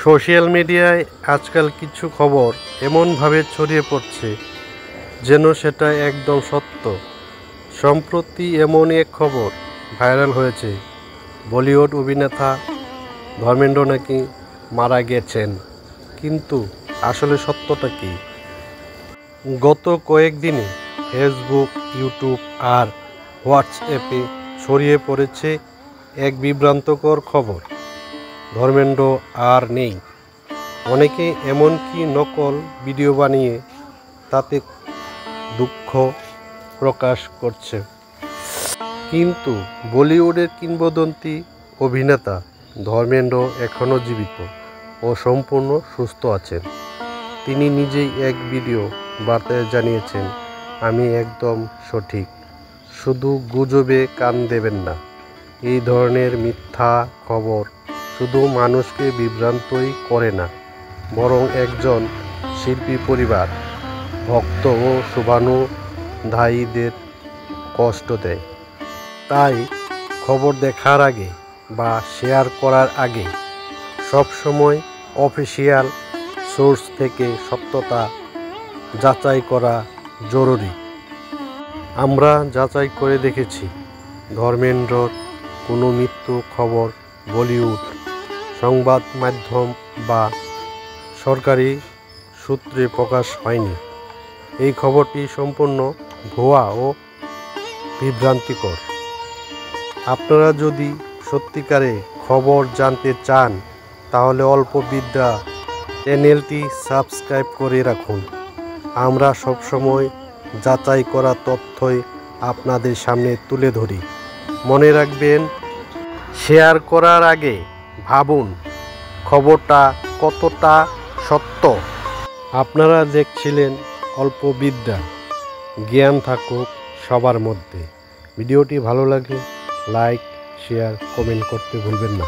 Social মিডিয়ায় আজকাল কিছু খবর এমনভাবে ছড়িয়ে পড়ছে যেন সেটা একদম সত্য। সম্প্রতি এমন এক খবর ভাইরাল হয়েছে, বলিউড অভিনেতা ধর্মেন্দ্র নাকি মারা গেছেন। কিন্তু আসলে সত্যটা কি? গত কয়েকদিনে ফেসবুক, ইউটিউব আর হোয়াটসঅ্যাপে ছড়িয়ে পড়েছে এক বিভ্রান্তকর খবর, ধর্মেন্দ্র আর নেই। অনেকে এমনকি নকল ভিডিও বানিয়ে তাতে দুঃখ প্রকাশ করছে। কিন্তু বলিউডের কিংবদন্তি অভিনেতা ধর্মেন্দ্র এখনও জীবিত ও সম্পূর্ণ সুস্থ আছেন। তিনি নিজেই এক ভিডিও বার্তায় জানিয়েছেন, আমি একদম সঠিক, শুধু গুজবে কান দেবেন না। এই ধরনের মিথ্যা খবর শুধু মানুষকে বিভ্রান্তই করে না, বরং একজন শিল্পী পরিবার, ভক্ত ও শুভানুধ্যায়ীদের কষ্ট দেয়। তাই খবর দেখার আগে বা শেয়ার করার আগে সবসময় অফিসিয়াল সোর্স থেকে সত্যতা যাচাই করা জরুরি। আমরা যাচাই করে দেখেছি, ধর্মেন্দ্রর কোনো মৃত্যু খবর বলিউড সংবাদ মাধ্যম বা সরকারি সূত্রে প্রকাশ হয়নি। এই খবরটি সম্পূর্ণ ভুয়া ও বিভ্রান্তিকর। আপনারা যদি সত্যিকারে খবর জানতে চান তাহলে অল্প বিদ্যা চ্যানেলটি সাবস্ক্রাইব করে রাখুন। আমরা সবসময় যাচাই করা তথ্যই আপনাদের সামনে তুলে ধরি। মনে রাখবেন, শেয়ার করার আগে ভাবুন খবরটা কতটা সত্য। আপনারা দেখছিলেন অল্প বিদ্যা, জ্ঞান থাকুক সবার মধ্যে। ভিডিওটি ভালো লাগলে লাইক, শেয়ার, কমেন্ট করতে ভুলবেন না।